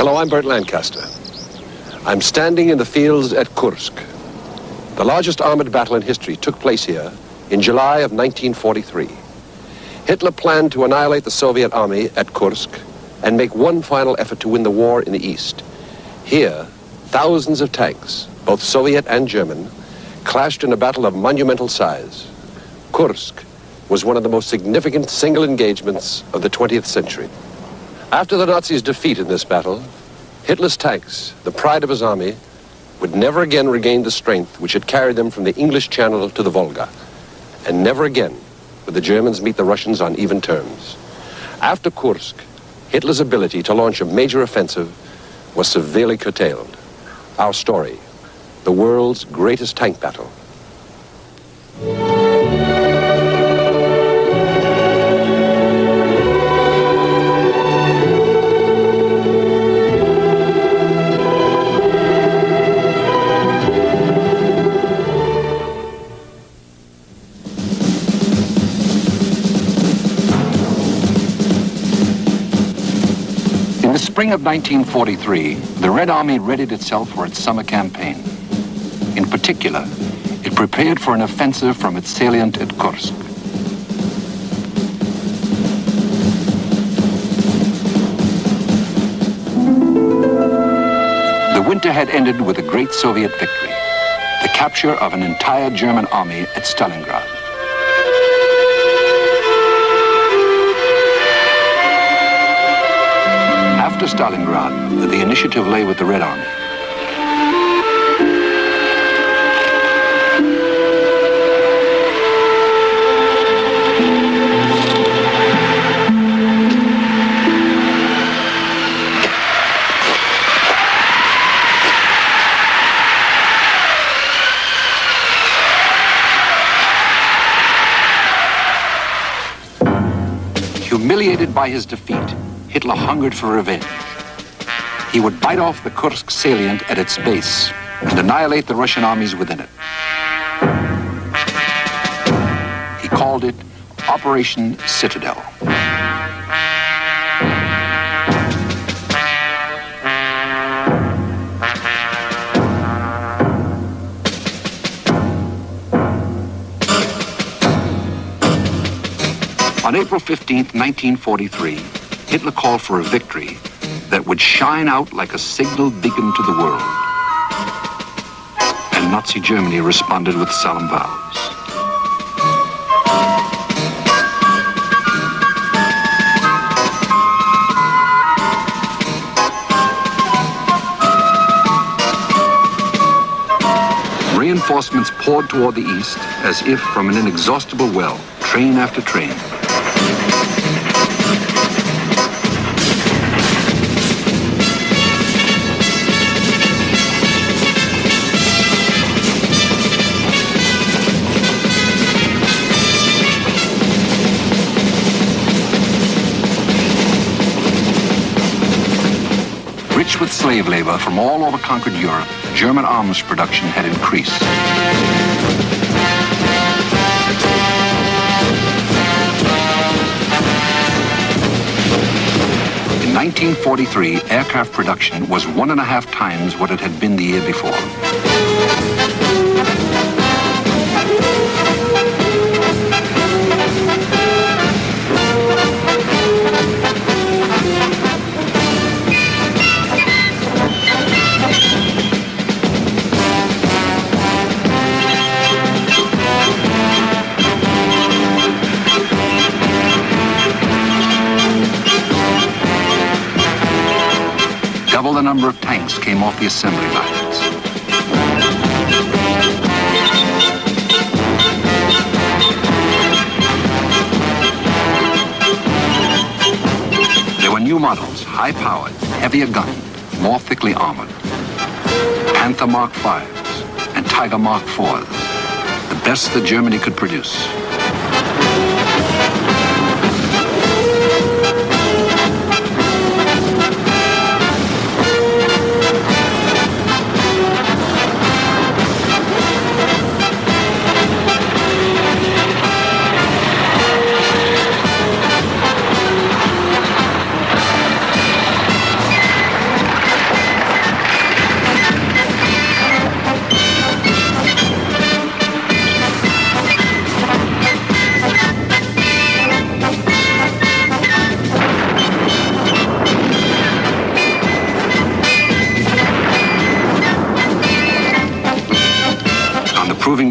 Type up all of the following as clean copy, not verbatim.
Hello, I'm Burt Lancaster. I'm standing in the fields at Kursk. The largest armored battle in history took place here in July of 1943. Hitler planned to annihilate the Soviet army at Kursk and make one final effort to win the war in the east. Here, thousands of tanks, both Soviet and German, clashed in a battle of monumental size. Kursk was one of the most significant single engagements of the 20th century. After the Nazis' defeat in this battle, Hitler's tanks, the pride of his army, would never again regain the strength which had carried them from the English Channel to the Volga. And never again would the Germans meet the Russians on even terms. After Kursk, Hitler's ability to launch a major offensive was severely curtailed. Our story, the world's greatest tank battle. In the spring of 1943, the Red Army readied itself for its summer campaign. In particular, it prepared for an offensive from its salient at Kursk. The winter had ended with a great Soviet victory, the capture of an entire German army at Stalingrad. After Stalingrad, the initiative lay with the Red Army. Humiliated by his defeat, Hitler hungered for revenge. He would bite off the Kursk salient at its base and annihilate the Russian armies within it. He called it Operation Citadel. On April 15th, 1943, Hitler called for a victory that would shine out like a signal beacon to the world. And Nazi Germany responded with solemn vows. Reinforcements poured toward the east as if from an inexhaustible well, train after train. Rich with slave labor from all over conquered Europe, German arms production had increased. In 1943, aircraft production was 1.5 times what it had been the year before. Double the number of tanks came off the assembly lines. There were new models, high-powered, heavier gunned, more thickly armored. Panther Mark 5s and Tiger Mark 4s, the best that Germany could produce.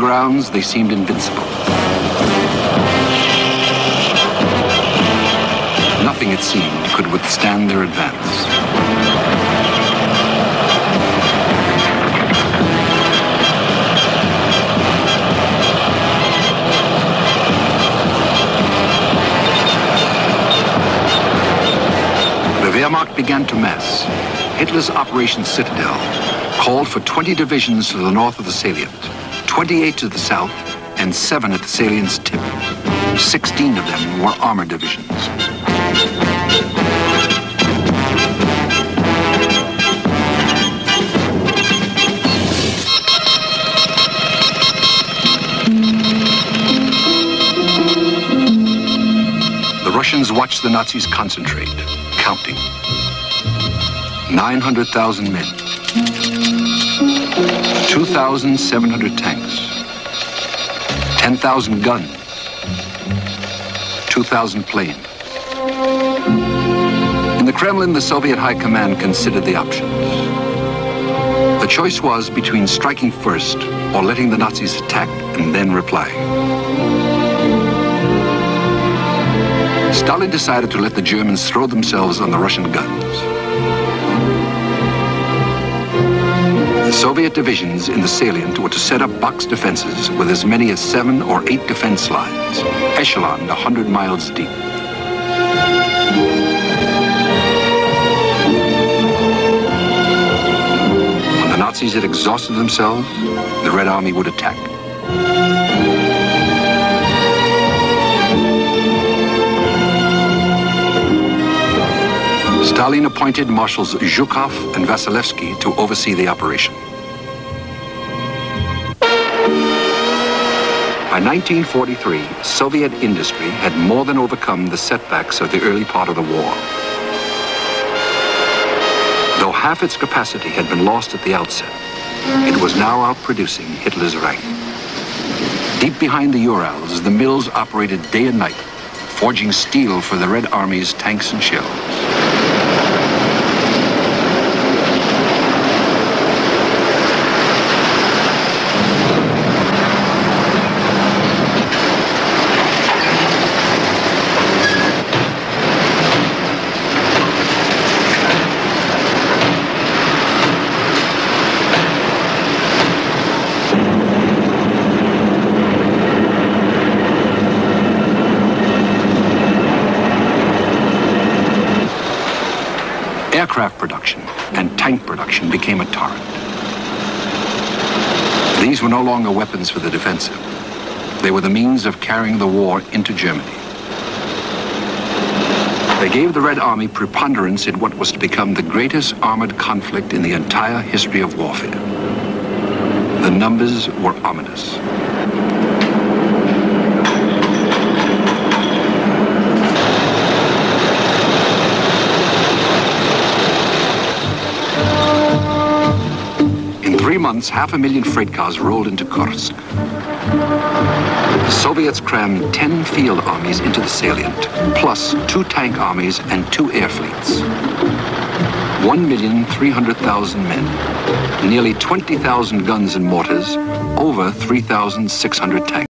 grounds, they seemed invincible. Nothing, it seemed, could withstand their advance. The Wehrmacht began to mass. Hitler's Operation Citadel called for 20 divisions to the north of the salient, 28 to the south, and 7 at the salient's tip. 16 of them were armored divisions. The Russians watched the Nazis concentrate, counting. 900,000 men, 2,700 tanks, 10,000 guns, 2,000 planes. In the Kremlin, the Soviet High Command considered the options. The choice was between striking first or letting the Nazis attack and then replying. Stalin decided to let the Germans throw themselves on the Russian guns. The Soviet divisions in the salient were to set up box defenses with as many as 7 or 8 defense lines, echeloned 100 miles deep. When the Nazis had exhausted themselves, the Red Army would attack. Stalin appointed Marshals Zhukov and Vasilevsky to oversee the operation. By 1943, Soviet industry had more than overcome the setbacks of the early part of the war. Though half its capacity had been lost at the outset, it was now outproducing Hitler's Reich. Deep behind the Urals, the mills operated day and night, forging steel for the Red Army's tanks and shells. Aircraft production and tank production became a torrent. These were no longer weapons for the defensive. They were the means of carrying the war into Germany. They gave the Red Army preponderance in what was to become the greatest armored conflict in the entire history of warfare. The numbers were ominous. In 3 months, 500,000 freight cars rolled into Kursk. The Soviets crammed 10 field armies into the salient, plus 2 tank armies and 2 air fleets. 1,300,000 men, nearly 20,000 guns and mortars, over 3,600 tanks.